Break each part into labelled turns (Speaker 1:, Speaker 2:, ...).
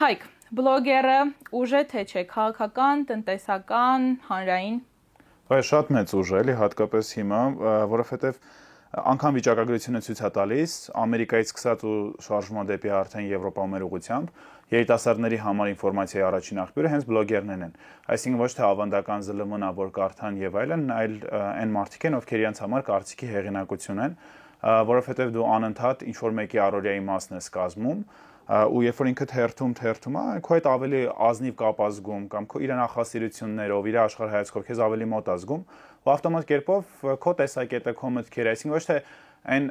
Speaker 1: Հայկ, բլոգերը ուժ է թե չէ, քաղաքական, տնտեսական, հանրային։
Speaker 2: Շատ մեծ ուժ է, էլի հատկապես հիմա, որովհետև անգամ վիճակագրությունը ցույց է տալիս, Ամերիկայից սկսած ու շարժվում է դեպի արդեն Եվրոպա մեր ուղղությամբ, երիտասարդների համար ինֆորմացիայի առաջին աղբյուրը հենց բլոգերներն են։ Այսինքն ոչ թե ավանդական ԶԼՄ-ն, որ կարդան եւ այլն, այլ այն մարդիկ են, ովքեր իրենց համար կարծիքի հեղինակություն են, որովհետև դու անընդհատ ինչ որ մեկի առօրյայի մասն ես կազմում, ու երբ որ ինքդ հերթում է, քո հետ ավելի ազնիվ կապ ազգում կամ քո իր նախասիրություններով, իր աշխարհայացքով քեզ ավելի մոտ ազգում, ու ավտոմատ կերպով քո տեսակետը, քո մտքերը, այսինքն ոչ թե այն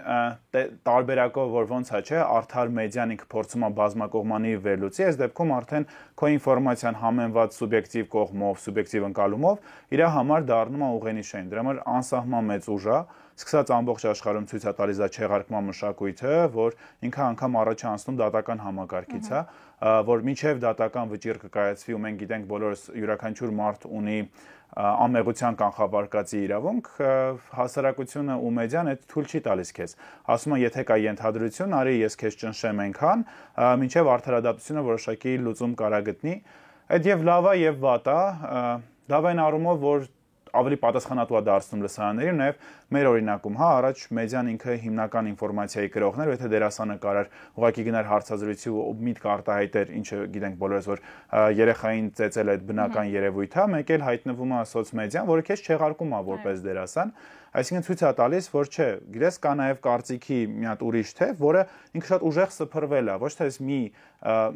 Speaker 2: տարբերակով, որ ոնց է, չէ, արդար մեդիան ինքը փորձում է բազմակողմանի վերլուծի, այս դեպքում արդեն քո ինֆորմացիան համեմված սուբյեկտիվ կողմով, սուբյեկտիվ ընկալումով իր համար դառնում է ուղենիշային։ Դրա համար անսահման մեծ ուժ է, սկսած ամբողջ աշխարհում ցույց է տալիս դա չեղարկման մշակույթը, որ ինքը անգամ առաջ է անցնում դատական համակարգից, որ մինչև դատական վճիռ կկայացվի ու մենք գիտենք բոլորս յուրաքանչյուր մարդ ունի ամեղության կանխավարկածի իրավունք, հասարակությունը ու մեդիան այդ թույլ չի տալիս քեզ։ Ասում են, եթե կա ենթադրություն, արի ես քեզ ճնշեմ այնքան, մինչև արդարադատությունը որոշակի լուծում կարա գտնի։ Այդ եւ լավ է եւ վատ է, լավ այն առումով, որ ավելի պատասխանատու է դարձնում լսարաններին, նաև մեր օրինակում, առաջ մեդիան ինքը հիմնական ինֆորմացիայի գրողներ, եթե դերասանը կարար ուղղակի գնար հարցազրույցի ու միտք արտահայտեր, ինչը գիտենք բոլորս, որ երեխային ծեծել այդ բնական երևույթ է, մեկ էլ հայտնվում է սոցմեդիան, որը քեզ չեղարկում է որպես դերասան, այսինքն ցույց է տալիս, որ չէ, գիտես կա նաև կարծիքի մի հատ ուրիշ թեւ, որը ինքը շատ ուժեղ սփռվել է, ոչ թե մի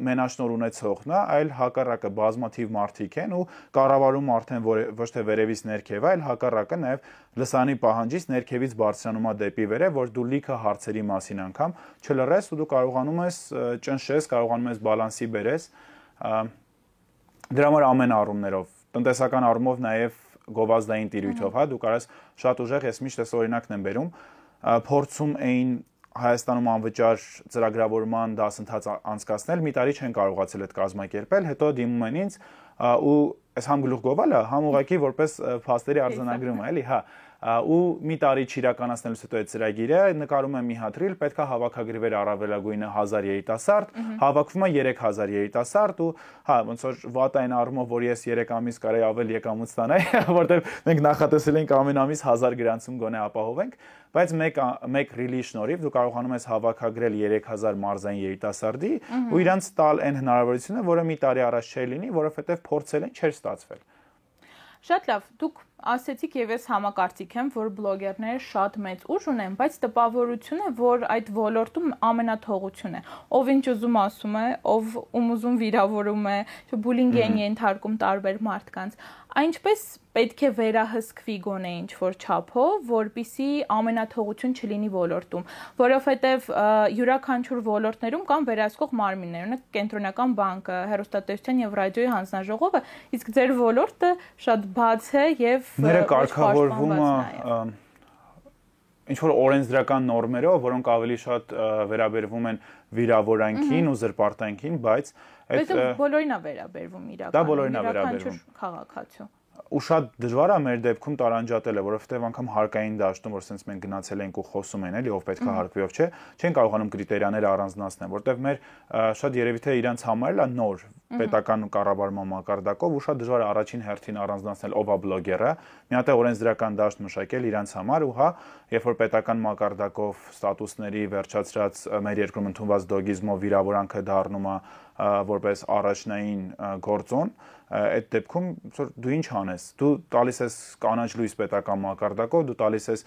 Speaker 2: մենաշնոր ունեցողն է, այլ հակառակը բազմաթիվ մարդիկ են ու կառավարում արդեն ոչ թե վերևից ներքև, այլ հակառակը նաև լսանի պահանջից ներքևից բարձրանում է դեպի վերև, որ դու լիքը հարցերի մասին անգամ չլռես ու դու կարողանում ես ճնշես, կարողանում ես բալանսի բերես։ Դրա համար ամեն առումներով, տնտեսական առումով նաև գովազդային տիրույթով, դու կարաս շատ ուժեղ, ես միշտ այս օրինակն եմ բերում, փորձում էին Հայաստանում անվճար ծրագրավորման դասընթաց անցկացնել, մի տարի չեն կարողացել այդ կազմակերպել, հետո դիմում են ինձ ու այս համ գլուխ գովալը, համ ուղղակի որպես փաստերի արձանագրում է, էլի, ու մի տարի չիրականացնելուց հետո այդ ծրագիրը նկարում է մի հատ ռիլ, պետքա հավաքագրվեր առավելագույնը 1000 երիտասարդ, հավաքվում է 3000 երիտասարդ ու ոնց որ վատ այն առումով, որ ես 3 ամիս կարեի ավել եկամուտ ստանայի, որտեղ մենք նախատեսել ենք ամեն ամիս 1000 գրանցում գոնե ապահովենք, բայց մեկ ռիլի շնորհիվ դու կարողանում ես հավաքագրել 3000 մարզային երիտասարդի ու իրանց տալ այն հնարավորությունը, որը մի տարի առաջ չէր լինի, որովհետև փորձել են, չէր ստացվել։
Speaker 1: Շատ լավ, դուք ասեցիք եւ ես համակարծիք եմ, որ բլոգերները շատ մեծ ուժ ունեն, բայց տպավորություն է, որ այդ ոլորտում ամենաթողություն է։ Ով ինչ ուզում ասում է, ով ուզում վիրավորում է, բուլինգ են ենթարկում տարբեր մարդկանց։ Այնպես պետք է վերահսկվի գոնե ինչ որ չափով, որպիսի ամենաթողություն չլինի ոլորտում, որովհետև յուրաքանչյուր ոլորտներում կան վերահսկող մարմիններ, օրինակ կենտրոնական բանկը, հեռուստատեսության եւ ռադիոյի հանձնաժողովը, իսկ ձեր ոլորտը շատ բաց է եւ
Speaker 2: Ները կարգավորվում է ինչ որ օրենսդրական նորմերով, որոնք ավելի շատ վերաբերվում են վիրավորանքին ու զրպարտանքին, բայց
Speaker 1: այդ բոլորին է վերաբերվում իրականում։
Speaker 2: Դա բոլորին է վերաբերվում։
Speaker 1: Քաղաքացու։
Speaker 2: Ու շատ դժվար է մեր դեպքում տարանջատելը, որովհետև անգամ հարկային դաշտում, որ sense մենք գնացել ենք ու խոսում են, էլի, ով պետք է հարկվի, ով չէ, չեն կարողանում կրիտերիաները առանձնացնել, որովհետև մեր շատ երևի թե իրանց համար է նոր պետական կառավարման մակարդակով ու շատ դժվար է առաջին հերթին առանձնացնել ով է բլոգերը, մի հատ է օրենսդրական դաշտ մշակել իրանց համար ու երբ որ պետական մակարդակով ստատուսների վերջացրած մեր երկրում ընդունված դոգիզմով վիրավորանքը դառնում է որպես առաջնային գործոն, այդ դեպքում դու ինչ անես, դու տալիս ես կանաչ լույս պետական մակարդակով, դու տալիս ես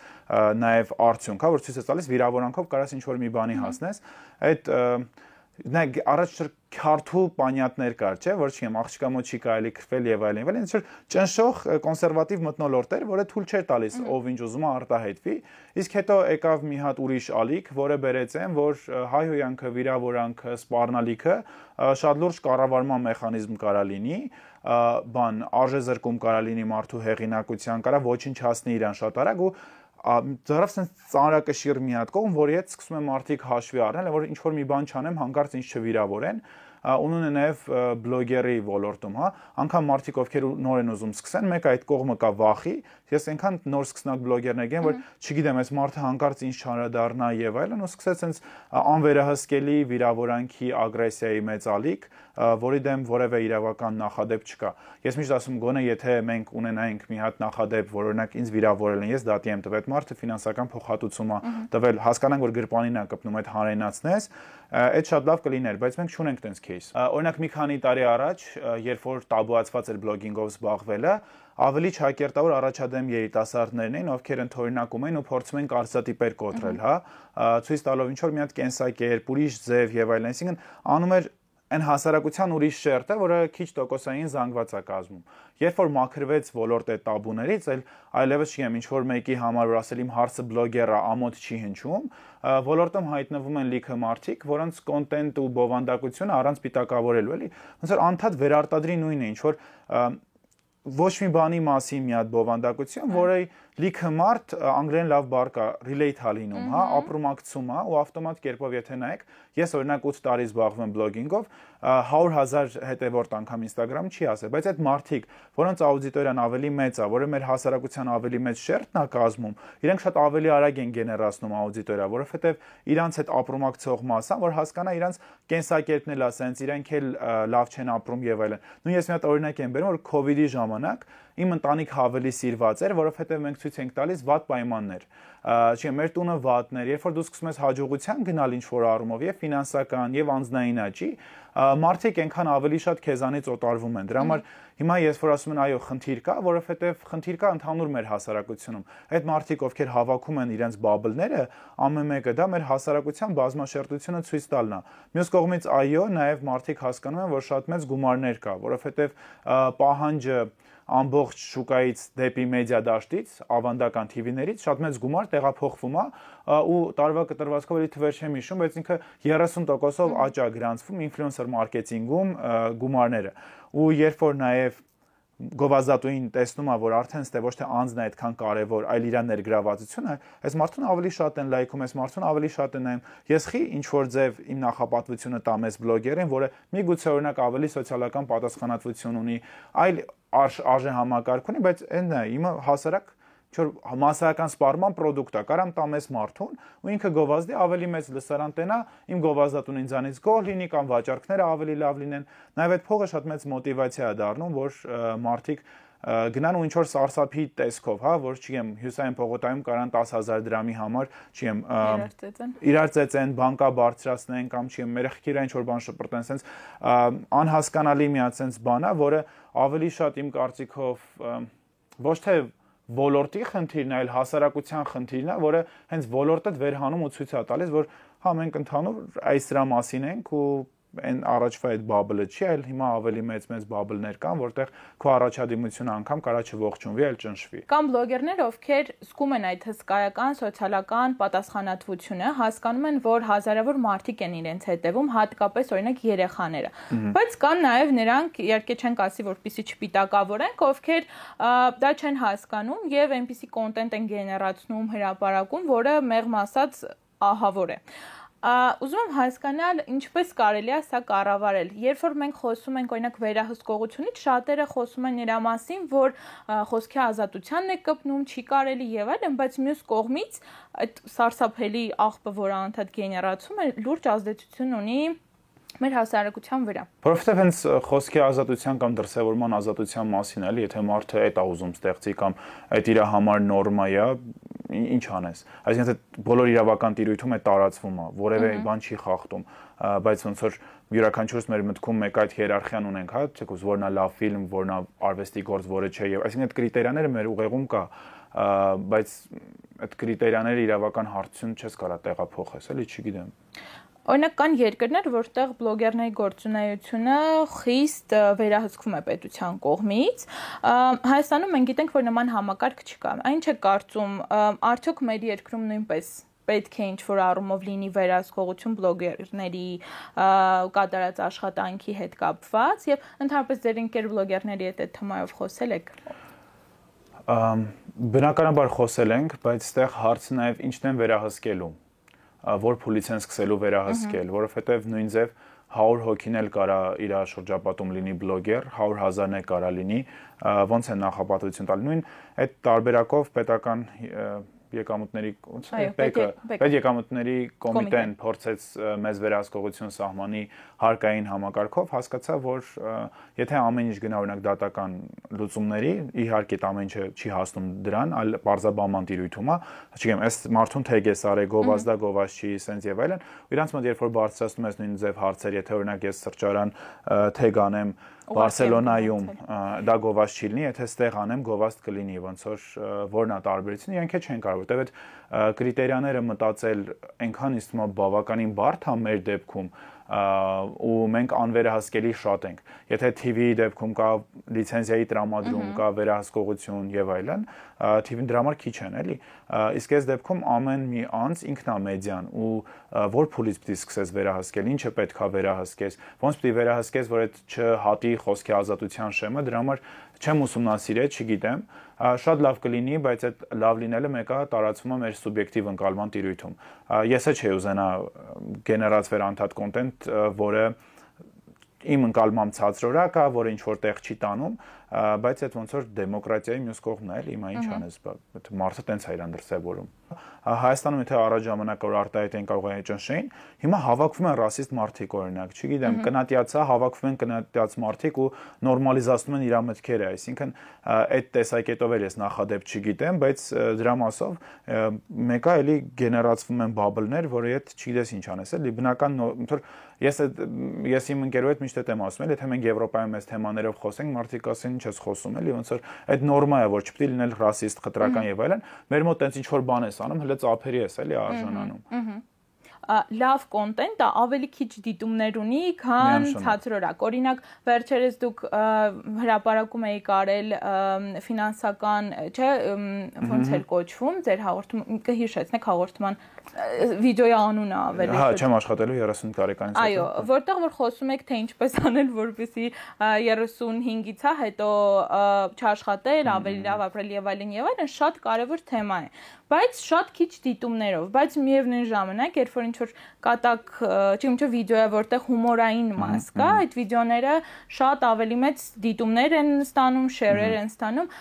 Speaker 2: նաև արդյունք, որ ցույց է տալիս վիրավորանքով կարաս ինչ որ մի բանի հասնես, այդ առաջ քարթու պանյատներ կար, չէ, որ չեմ աղջկա մոտ չի կարելի քրվել եւ այլն, այնց որ ճնշող կոնսերվատիվ մթնոլորտ էր, որը թույլ չէր տալիս ով ինչ ուզում է արտահայտվի, իսկ հետո եկավ մի հատ ուրիշ ալիք, որը բերեց են, որ հայհոյանքը, վիրավորանքը, սպառնալիքը շատ լուրջ կառավարման մեխանիզմ կարա լինի, արժեզրկում կարա լինի մարդու հեղինակության, կարա ոչնչացնի իրան շատ արագ ու Ձեռով sense ծանրակշիռ մի հատ կողմ, որի հետ սկսում են մարդիկ հաշվի առնել, որ ինչ որ մի բան չանեմ, հանկարծ ինձ չվիրավորեն, ունեն է նաև բլոգերի ոլորտում, անգամ մարդիկ ովքեր նոր են ուզում սկսեն, մեկ այդ կողմը կա վախի, ես այնքան նոր սկսնակ բլոգերներ են, որ չգիտեմ, այս մարդը հանկարծ ինչ չարադառնա եւ այլն, ու սկսեց sense անվերահսկելի վիրավորանքի ագրեսիայի մեծ ալիք, որի դեմ որևէ իրավական նախադեպ չկա։ Ես միշտ ասում գոնե եթե մենք ունենայինք մի հատ նախադեպ, որ օրինակ ինձ վիրավորել են, ես դատի եմ տվել, մարդը ֆինանսական փոխհատուցում է տվել, հասկանանք որ գրպանին է կպնում այդ հանրայնացնես, այդ շատ լավ կլիներ, բայց մենք չունենք տենց кейս։ Օրինակ մի քանի տարի առաջ, երբ որ տաբուացված էր բլոգինգով զբաղվելը, ավելի չակերտավոր առաջադեմ երիտասարդներն էին, ովքեր ընդօրինակում էին ու փորձում են կարծրատիպեր կոտրել, հա, ցույց տալով ինչ որ մի հատ կենսակերպ, ուրիշ ձև եւ այլն, այսինքն անում էր այն հասարակության ուրիշ շերտը, որը քիչ տոկոսային զանգված է կազմում։ Երբ որ մաքրվեց ոլորտ այդ տաբուներից, այլևս չգիտեմ, ինչ որ մեկի համար որ ասել իմ հարցը բլոգեր է, ամոթ չի հնչում, ոլորտում հայտնվում են լիքը մարդիկ, որոնց կոնտենտ ու բովանդակությունը առանց պիտակավորելու, էլի, ոնց որ անդադ վերարտադրի նույնն է, ինչ որ ոչ մի բանի մասին մի հատ բովանդակություն, որը լիքը մարդ անգլերեն լավ բառ կա relate հա լինում, հա, ապրումակցում է ու ավտոմատ կերպով եթե նայեք, ես օրինակ 8 տարի զբաղվում եմ բլոգինգով, 100,000 հետևորդ անգամ Instagram չի ասել, բայց այդ մարդիկ, որոնց աուդիտորիան ավելի մեծ է, որը մեր հասարակության ավելի մեծ շերտն է կազմում, իրենք շատ ավելի արագ են գեներացնում աուդիտորիա, որովհետև իրանց այդ ապրումակցող մասան, որ հասկանա իրանց կենսակերպն էլ է, ասենց իրենք էլ լավ չեն ապրում եւ այլն։ Նույն ես մի հատ օրինակ եմ բերում, որ COVID-ի ժամանակ իմ ընտանիքը ավելի սիրված էր, որովհետև մենք ցույց ենք տալիս վատ պայմաններ։ Չէ, մեր տունը վատն էր, երբ որ դու սկսում ես հաջողության գնալ ինչ-որ առումով եւ ֆինանսական եւ անձնային աճի, մարդիկ այնքան ավելի շատ քեզանից օտարվում են։ Դրա համար հիմա ես որ ասում են այո, խնդիր կա, որովհետև խնդիր կա ընդհանուր մեր հասարակությունում։ Այդ մարդիկ, ովքեր հավաքում են իրենց բաբլները, ամեն մեկը դա մեր հասարակության բազմաշերտությունը ցույց տալն է։ Մյուս կողմից այո, նաեւ մարդիկ հասկանում են, որ շատ մեծ գումարներ կա, որովհետև պահանջը ամբողջ շուկայից դեպի մեդիա դաշտից, ավանդական TV-ներից շատ մեծ գումար տեղափոխվում է ու տարվա կտրվածքով էլի թվեր չեմ հիշում, բայց ինքը 30%-ով աճ է գրանցվում ինֆլուենսեր մարքեթինգում գումարները։ Ու երբ որ նաև գովազդատուին տեսնում է, որ արդեն ստե ոչ թե անձն է այդքան կարևոր, այլ իր ներգրավվածությունը, այս մարդուն ավելի շատ են լայքում, այս մարդուն ավելի շատ են նայում։ Ես խի ինչ որ ձև իմ նախապատվությունը տամ այս բլոգերին, որը միգուցե օրինակ ավելի սոցիալական պատասխանատվություն ունի, այլ արժե համակարգ ունի, բայց այն է, իմը հասարակ չոր մասսայական սպառման պրոդուկտ է, կարամ տամ այս մարդուն ու ինքը գովազդի ավելի մեծ լսարան տենա, իմ գովազդատուն ինձանից գոհ լինի կամ վաճառքները ավելի լավ լինեն։ Նաև այդ փողը շատ մեծ մոտիվացիա է դառնում, որ մարդիկ գնան ու ինչ որ սարսափի տեսքով, հա, որ չգիտեմ, հյուսային փողոտայում կարան 10,000 դրամի համար, չգիտեմ, իրար ծեծեն, բանկա բարձրացնեն կամ չգիտեմ, երեխեքիրա ինչ որ բան շպրտեն, sense անհասկանալի մի հատ sense բան է, որը ավելի շատ իմ կարծիքով ոչ թե ոլորտի խնդիրն է, այլ հասարակության խնդիրն է, որը հենց ոլորտը վերհանում ու ցույց է տալիս, որ հա մենք ընդհանուր այս դրա մասին ենք ու այն առաջվա այդ բաբլը չի, այլ հիմա ավելի մեծ բաբլներ կան, որտեղ քո առաջադիմությունը անգամ կարա չողջունվի, այլ ճնշվի։
Speaker 1: Կամ բլոգերներ, ովքեր զգում են այդ հսկայական սոցիալական պատասխանատվությունը, հասկանում են, որ հազարավոր մարդիկ են իրենց հետևում, հատկապես օրինակ երեխաները։ Բայց կան նաև նրանք, իհարկե չենք ասի, որպեսզի չպիտակավորենք, ովքեր դա չեն հասկանում եւ այնպիսի կոնտենտ են գեներացնում, հրապարակում, որը մեղմ ասած ահավոր է։ Ուզում եմ հասկանալ ինչպես կարելի է սա կառավարել։ Երբ որ մենք խոսում ենք օրինակ վերահսկողությունից, շատերը խոսում են իր մասին, որ խոսքի ազատությանն է կպնում, չի կարելի եւ այլն, բայց մյուս կողմից այդ սարսափելի աղբը, որը անդադ գեներացում է, լուրջ ազդեցություն ունի մեր հասարակության վրա։
Speaker 2: Որովհետև հենց խոսքի ազատության կամ դրսևորման ազատության մասին էլի, եթե մարդը այդ է ուզում ստեղծի կամ այդ իր համար նորմա է, ինչ անես։ Այսինքն այդ բոլոր իրավական տիրույթում է տարածվում է, որևէ բան չի խախտում, բայց ոնց որ յուրաքանչյուրս մեր մտքում մեկ այդ հիերարխիան ունենք, հա, չգուզ որն է լավ ֆիլմ, որն է արվեստի գործ, որը չէ, եւ այսինքն այդ կրիտերիաները մեր ուղեղում կա, բայց այդ կրիտերիաները իրավական հարցություն չես կարա տեղափոխես, էլի չգիտեմ։
Speaker 1: Օրինակ կան երկրներ, որտեղ բլոգերների գործունեությունը խիստ վերահսկվում է պետության կողմից։ Հայաստանում մենք գիտենք, որ նման համակարգ չկա։ Այն չէ կարծում, արդյոք մեր երկրում նույնպես պետք է ինչ-որ առումով լինի վերահսկողություն բլոգերների կատարած աշխատանքի հետ կապված եւ ընդհանրապես ձեր ընկեր բլոգերների հետ այդ թեմայով խոսել եք։
Speaker 2: Բնականաբար խոսել ենք, բայց այստեղ հարցը նաեւ ինչն են վերահսկելու, որ փուլից են սկսելու վերահսկել, որովհետև նույն ձև 100 հոգին էլ կարա իր շրջապատում լինի բլոգեր, 100,000-ն է կարա լինի, ոնց են նախապատվություն տալ։ Նույն այդ տարբերակով պետական եկամուտների պետեկամուտների կոմիտեն փորձեց մեզ վերահսկողություն սահմանի հարկային համակարգով, հասկացա, որ եթե ամեն ինչ գնա օրինակ դատական լուծումների, իհարկե ամեն ինչը չի հասնում դրան, այլ բարձաբանման տիրույթում է, չգիտեմ, այս մարդուն թեգես արե, գովազդա, գովազ չի, սենց եւ այլն, իրանց մոտ երբ որ բարձրացնում ես նույն ձև հարցեր, եթե օրինակ ես սրճարան թեգ անեմ Բարսելոնայում դա գովազդ չի լինի, եթե ստեղ անեմ գովազդ կլինի, ոնց որ որն է տարբերությունը, իրենք չեն կարող, որտեղ այդ կրիտերիաները մտածել այնքան իսկ բավականին բարդ է մեր դեպքում ու մենք անվերահսկելի շատ ենք։ Եթե TV-ի դեպքում կա լիցենզիայի տրամադրում, կա վերահսկողություն եւ այլն, TV-ն դրա համար քիչ են, էլի։ Իսկ այս դեպքում ամեն մի անձ ինքն է մեդիան ու որ փուլից պիտի սկսես վերահսկել, ինչը պետք է վերահսկես, ոնց պիտի վերահսկես, որ այդ չհատի խոսքի ազատության շեմը, դրա համար չեմ ուսումնասիրել, չգիտեմ, շատ լավ կլինի, բայց այդ լավ լինելը մեկը տարածվում է մեր սուբյեկտիվ ընկալման տիրույթում։ Ես չէի ուզենա գեներացվեր անդադ կոնտենտ, որը իմ ընկալմամբ ցածրորակ է, որը ինչ որ տեղ չի տանում, բայց այդ ոնց որ դեմոկրատիայի մյուս կողմն է, էլի, հիմա ինչ անես, մարդը տենց է իրան դրսևորում։ Հայաստանում եթե առաջ ժամանակ որ արտահայտեն կարող է ճնշեին, հիմա հավաքվում են ռասիստ մարդիկ օրինակ, չգիտեմ, կնատիացա, հավաքվում են կնատիաց մարդիկ ու նորմալիզացնում են իր մտքերը, այսինքն այդ տեսակետով էլ ես նախադեպ չգիտեմ, բայց դրա մասով մեկը էլի գեներացվում են բաբլներ, որի հետ չգիտես ինչ անես, էլի բնական որ ես իմ ընկերոջ հետ միշտ եմ ասում, եթե մենք Եվրոպայում այս թեմաներով խոսենք, մարդիկ ասեն ինչ ես խոսում, էլի ոնց որ այդ նորմա է, որ չպետք է լինել ռասիստ, խտրական եւ այլն, մեր մոտ տենց ինչ որ բան ես անում, հենց ծափերի ես էլի արժանանում։
Speaker 1: Լավ կոնտենտը ավելի քիչ դիտումներ ունի, քան ցածրորակ։ Օրինակ, վերջերս դուք հրապարակում եք արել ֆինանսական, չէ, ոնց էր կոչվում, ձեր հաղորդում կհիշեցնեք հաղորդման վիդեոյի անունը ավելի։
Speaker 2: Հա, չեմ աշխատելու 30 տարեկանից։
Speaker 1: Այո, որտեղ որ խոսում եք թե ինչպես անել, որպեսզի 35-ից հետո չաշխատել, ավելի լավ ապրել եւ այլն, շատ կարեւոր թեմա է, բայց շատ քիչ դիտումներով, բայց միևնույն ժամանակ, երբ որ ինչ-որ կատակ, չգիտեմ, վիդեո է, որտեղ հումորային մաս կա, այդ վիդեոները շատ ավելի մեծ դիտումներ են ստանում, շերեր են ստանում,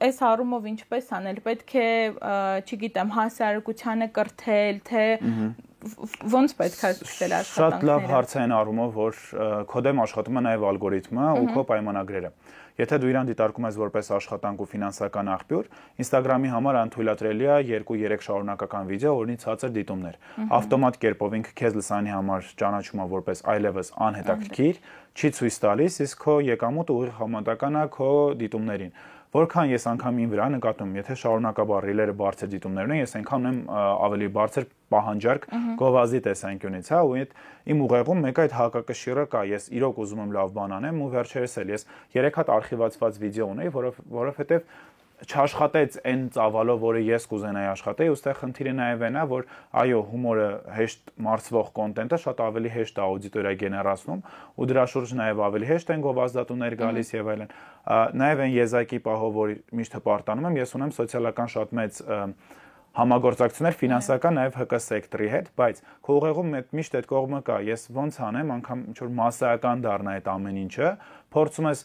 Speaker 1: այս առումով ինչպես անել, պետք է, չգիտեմ, հասարակությանը կրթել, թե ոնց պետք է սկսել աշխատանքները։
Speaker 2: Շատ լավ հարց է այն առումով, որ քո դեմ աշխատում է նաև ալգորիթմը ու քո պայմանագրերը։ Եթե դու իրան դիտարկում ես որպես աշխատանք ու ֆինանսական աղբյուր, Instagram-ի համար անթույլատրելի է 2-3 շարունակական վիդեո, որոնի ցածր դիտումներ։ Ավտոմատ կերպով ինքը քեզ լսանի համար ճանաչում է որպես այլևս անհետաքրքիր, չի ցույց տալիս, իսկ քո եկամուտը ուղիղ համեմատական է քո դիտումներին։ Որքան ես անգամ ին վրա նկատում, եթե շարունակաբար ռիլերը բարձր դիտումներ ունեն, ես այնքան ունեմ ավելի բարձր պահանջարկ գովազդի տեսանկյունից, հա, ու այդ իմ ուղեղում մեկ այդ հակակշիռը կա, ես իրոք ուզում եմ լավ բան անեմ, ու վերջերս էլ ես 3 հատ արխիվացված վիդեո ունեի, որովհետև չաշխատեց այն ծավալով, որը ես կուզենայի աշխատեի, ուստեղ խնդիրը նաև այն է, որ այո, հումորը հեշտ մարսվող կոնտենտը շատ ավելի հեշտ է աուդիտորիա գեներացնում, ու դրա շուրջ նաև ավելի հեշտ են գովազդատուներ գալիս եւ այլն։ Նաև այն եզակի պահով, որ միշտ հպարտանում եմ, ես ունեմ սոցիալական շատ մեծ համագործակցություններ ֆինանսական նաև ՀԿ սեկտորի հետ, բայց քո ուղեղում միշտ այդ կողմը կա, ես ոնց անեմ, անգամ ինչ որ մասսայական դառնա այդ ամեն ինչը, փորձում ես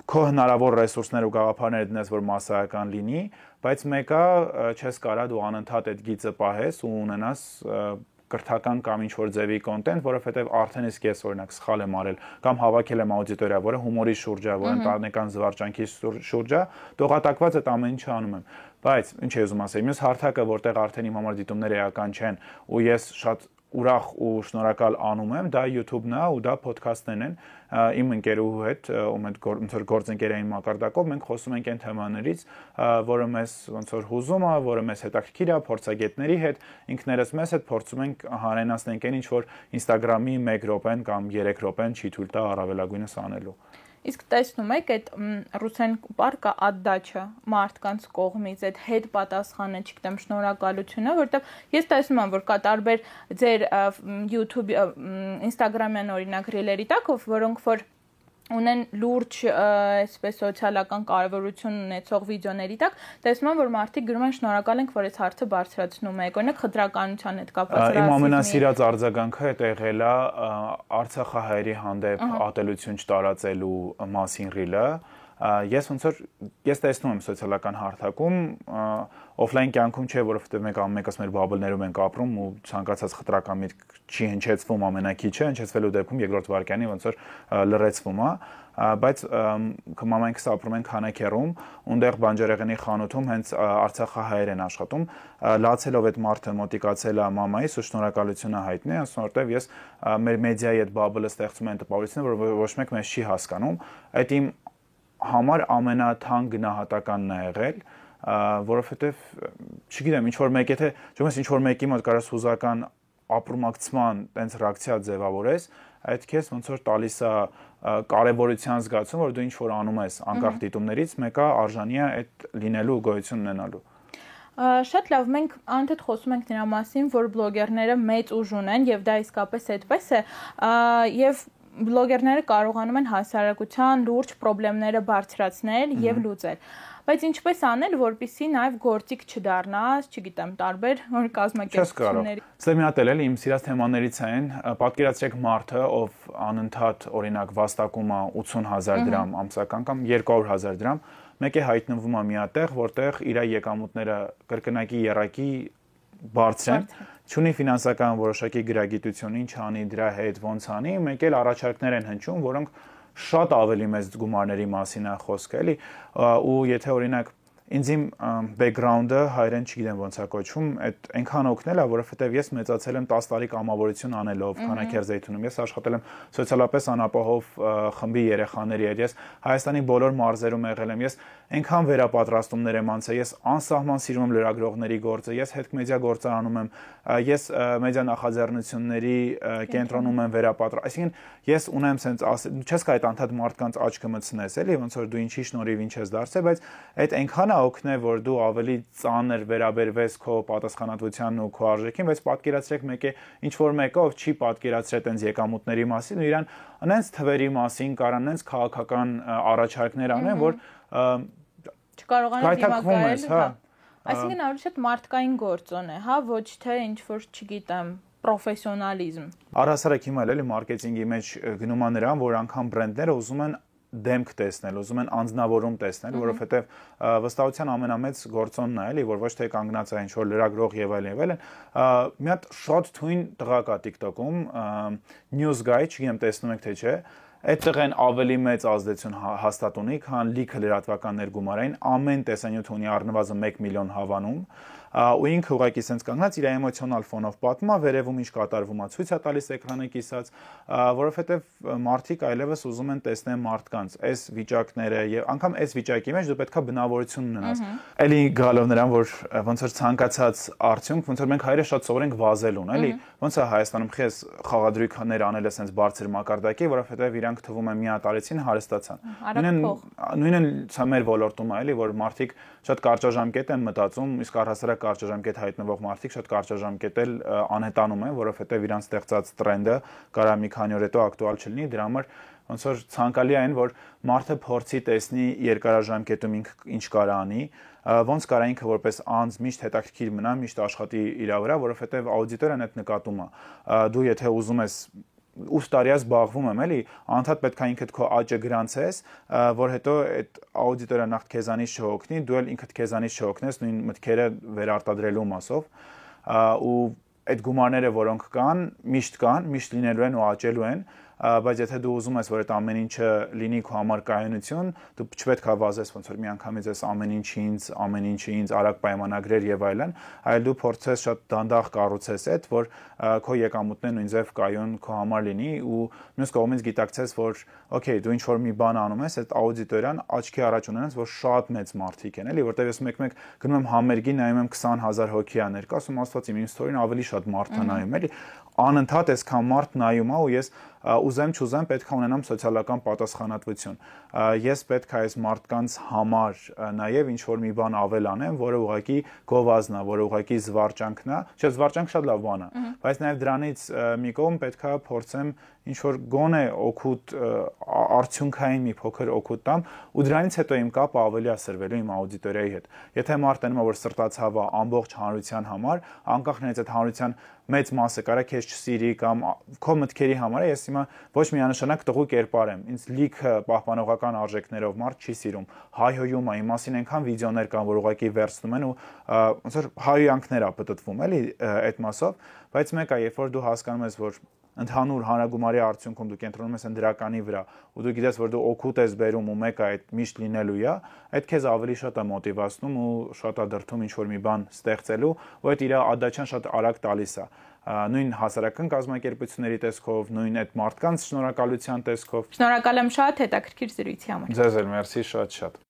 Speaker 2: քո հնարավոր ռեսուրսներ ու գաղափարներ դնես, որ մասսայական լինի, բայց մեկը չես կարա դու անընդհատ այդ գիծը պահես ու ունենաս կրթական կամ ինչ-որ ձևի կոնտենտ, որովհետև արդեն իսկ ես օրինակ սխալ եմ արել կամ հավաքել եմ աուդիտորիա, որը հումորի շուրջ է, որ ընտանեկան զվարճանքի շուրջ է, դողատակված այդ ամեն ինչը անում եմ։ Բայց ինչ եմ ուզում ասել, մյուս հարթակը, որտեղ արդեն իմ համար դիտումները էական չեն, ու ես շատ ուրախ ու շնորհակալ անում եմ, դա YouTube-ն է ու դա podcast-ներն են իմ ընկերուհու հետ, ում հետ ոնց որ գործընկերային մակարդակով մենք խոսում ենք այն թեմաներից, որը մեզ ոնց որ հուզում է, որը մեզ հետաքրքիր է, փորձագետների հետ, ինքներս մեզ հետ փորձում ենք հանրայնացնենք այն ինչ որ Instagram-ի 1 րոպեն կամ 3 րոպեն չի թույլ տա առավելագույնս անելու։
Speaker 1: Իսկ տեսնում եք այդ ռուսեն պարկա ադդաչը մարդկանց կողմից այդ հետ պատասխանը, չգիտեմ, շնորհակալությունը, որտեղ ես տեսնում եմ, որ կա տարբեր ձեր YouTube, Instagram-յան օրինակ ռիլերի տակ, որոնք որ ունեն լուրջ այսպես սոցիալական կարևորություն ունեցող վիդեոների տակ, տեսնում եմ, որ մարդիկ գրում են շնորհակալ ենք, որ այս հարցը բարձրացնում եք, օրինակ խտրականության հետ կապված
Speaker 2: Իմ ամենասիրած արձագանքը այդ եղել է Արցախահայերի հանդեպ ատելություն չտարածելու մասին ռիլը, Ես տեսնում եմ սոցիալական հարթակում օֆլայն կյանքում չէ, որովհետև մենք ամենքս մեր բաբլներում ենք ապրում ու ցանկացած խտրական միտք չի հնչեցվում ամենակիչը, հնչեցվելու դեպքում երկրորդ վայրկյանի ոնց որ լրացվում է, բայց մամայնքս ապրում են քանաքեռում, ունդեղ բանջարեղենի խանութում հենց արցախահայեր են աշխատում, լացելով այդ մարդը մոտիկացել է մամայիս ու շնորհակալությունը հայտնի, որովհետև ես մեր մեդիայի այդ բաբլը ստեղծում են տպավորությունը, որ ոչ մեկ մեզ չի հասկանում, այդ իմ համար ամենաթանկ գնահատականն է եղել, որովհետև չգիտեմ, ինչ որ մեկ եթե ինչ որ մեկի մոտ կարաս հուզական ապրումակցման տենց ռեակցիա ձևավորես, այդ քեզ ոնց որ տալիս է կարևորության զգացում, որ դու ինչ որ անում ես անկախ դիտումներից, մեկը արժանի է այդ լինելու գոյություն ունենալու։
Speaker 1: Շատ լավ, մենք անդադ խոսում ենք նրա մասին, որ բլոգերները մեծ ուժ ունեն եւ դա իսկապես այդպես է, եւ բլոգերները կարողանում են հասարակության լուրջ խնդիրները բարձրացնել եւ լուծել։ Բայց ինչպես անել, որպեսզի նաև գործիք չդառնաս, չգիտեմ, տարբեր կազմակերպությունների։
Speaker 2: Սա մի հատ էլ իմ սիրած թեմաներից են, պատկերացրեք մարդը, ով անընդհատ օրինակ վաստակում է 80,000 դրամ ամսական կամ 200,000 դրամ, մեկ է հայտնվում է մի հատեղ, որտեղ իր եկամուտները կրկնակի եռակի բարձր են, չունի ֆինանսական որոշակի գրագիտություն, ինչ անի դրա հետ, ոնց անի, մեկ էլ առաջարկներ են հնչում, որոնք շատ ավելի մեծ գումարների մասին է խոսքը, էլի, ու եթե օրինակ ինձ իմ բեքգրաունդը հայերեն չգիտեմ ոնց է կոչվում, այդ այնքան օգնել է, որովհետև ես մեծացել եմ 10 տարի կամավորություն անելով Քանաքեռ Զեյթունում, ես աշխատել եմ սոցիալապես անապահով խմբի երեխաների հետ, ես Հայաստանի բոլոր մարզերում եղել եմ, ես այնքան վերապատրաստումներ եմ անցել, ես անսահման սիրում եմ լրագրողների գործը, ես հետմեդիա գործը անում եմ, ես մեդիա նախաձեռնությունների կենտրոնում եմ վերապատրաստում, այսինքն ես ունեմ sense չես կարող անդադ մարդկանց աչքը մտցնես, էլի, ոնց որ դու ինչի շնորհիվ ինչ ես դարձել, բայց այդ այնքան է օգնել, որ դու ավելի ծանր վերաբերվես քո պատասխանատվությանն ու քո արժեքին, բայց պատկերացրեք մեկ է ինչ որ մեկը ով չի պատկերացրել տենց եկամուտների մասին ու իրան անենց թվերի մասին կարան նենց քաղաքական առաջարկներ անեն, որ
Speaker 1: չկարողանան դիմակայել, հա։ Այսինքն ավելի շատ մարդկային գործոն է, հա, ոչ թե ինչ որ, չգիտեմ, պրոֆեսիոնալիզմ։
Speaker 2: Առհասարակ հիմա էլի մարքեթինգի մեջ գնում է նրան, որ անգամ բրենդները ուզում են դեմք տեսնել, ուզում են անձնավորում տեսնել, որովհետև վստահության ամենամեծ գործոնն է, էլի, որ ոչ թե կանգնած է ինչ-որ լրագրող եւ այլն, մի հատ շատ թույն տղա կա TikTok-ում, News Guy, չգիտեմ տեսնում եք թե չէ, այդ տղեն ավելի մեծ ազդեցություն հաստատ ունի, քան լիքը լրատվականներ գումարային, ամեն տեսանյութ ունի առնվազն 1 միլիոն հավանում, ու ինքը ուղղակի sense կանգնած իր էմոցիոնալ ֆոնով պատմում է, վերևում ինչ կատարվում է, ցույց է տալիս էկրանը կիսած, որովհետև մարդիկ այլևս ուզում են տեսնել մարդկանց այս վիճակները եւ անգամ այս վիճակի մեջ դու պետքա բնավորություն ունենաս։ Էլի գալով նրան, որ ոնց որ ցանկացած արդյունք, ոնց որ մենք հայերը շատ սովոր ենք վազելուն, էլի, ոնց է Հայաստանում քեզ խաղադրույքներ անել sense բարձր մակարդակի, որովհետև իրանք թվում է մի հատ արեցին, հարստացան։ Նույնն մեր ոլորտում է, էլի, որ մարդիկ շատ կարճաժամկետ են մտածում, իսկ առհասարակ կարճաժամկետ հայտնվող մարդիկ շատ կարճաժամկետ էլ անհետանում են, որովհետև իրանց ստեղծած տրենդը կարա մի քանի օր հետո ակտուալ չլինի, դրա համար ոնց որ ցանկալի է այն, որ մարդը փորձի տեսնի երկարաժամկետում ինչ կարա անի, ոնց կարա ինքը որպես անձ միշտ հետաքրքիր մնա, միշտ աշխատի իր վրա, որովհետև աուդիտորիան այդ նկատում է։ Դու եթե ուզում ես 8 տարի զբաղվում եմ, էլի, անդադ պետք է ինքդ քո աճը գրանցես, որ հետո այդ աուդիտորիան նախ քեզանից չհոգնի, դու էլ ինքդ քեզանից չհոգնես նույն մտքերը վերարտադրելու մասով, ու այդ գումարները, որոնք կան, միշտ լինելու են ու աճելու են, բայց եթե դու ուզում ես, որ այդ ամեն ինչը լինի քո համար կայունություն, դու չպետք է վազես ոնց որ միանգամից ես ամեն ինչը ինձ արագ պայմանագրեր եւ այլն, այլ դու փորձես շատ դանդաղ կառուցես այդ, որ քո եկամուտներն նույնձև կայուն քո համար լինի ու մյուս կողմից գիտակցես, որ օքեյ, դու ինչ որ մի բան անում ես, այդ աուդիտորիան աչքի առաջ ունենաս, որ շատ մեծ մարդիկ են, էլի, որտեղ ես մեկ-մեկ գնում եմ համերգի, նայում եմ 20,000 հոգի է ներկա, ասում Աստված իմ ստորին ավելի շատ մարդ է նայում, էլի, անընդհատ այսքան մարդ նայում է ու ես ուզեմ չուզեմ պետք է ունենամ սոցիալական պատասխանատվություն։ Ես պետք է այս մարդկանց համար նաև ինչ որ մի բան ավել անեմ, որը ուղղակի գովազն է, որը ուղղակի զվարճանքն է, չէ, զվարճանք շատ լավ բան է, բայց նաև դրանից մի կողմ պետք է փորձեմ ինչ որ գոնե օգուտ արդյունքային մի փոքր օգուտ տամ ու դրանից հետո իմ կապը ավելի է սրվելու իմ աուդիտորիայի հետ։ Եթե մարդը նույնիսկ որ սրտացավ է ամբողջ հանրության համար, անկախ նրանից այդ հանրության մեծ մասը կարա քեզ չսիրի կամ քո մտքերի համար է, ես հիմա ոչ միանշանակ տղու կերպար եմ։ Ինձ լիքը պահպանողական արժեքներով մարդ չի սիրում։ Հայհոյում է, իմ մասին այնքան վիդեոներ կան, որ ուղղակի վերցնում են ու ոնց որ հայհոյանքներ է պատտվում, էլի այդ մասով, բայց մեկ է, երբ որ դու հասկանում ես, որ ընդհանուր հանրագումարի արդյունքում դու կենտրոնում ես դրականի վրա ու դու գիտես, որ դու օգուտ ես բերում ու մեկը այդ միշտ լինելու է, այդ քեզ ավելի շատ է մոտիվացնում ու շատ է դրթում ինչ-որ մի բան ստեղծելու, ու այդ իր ադաչան շատ արագ տալիս է։ Նույն հասարակական կազմակերպությունների տեսքով, նույն այդ մարդկանց շնորհակալության տեսքով։
Speaker 1: Շնորհակալ եմ շատ հետաքրքիր զրույցի համար։
Speaker 2: Ձեզ էլ մերսի շատ։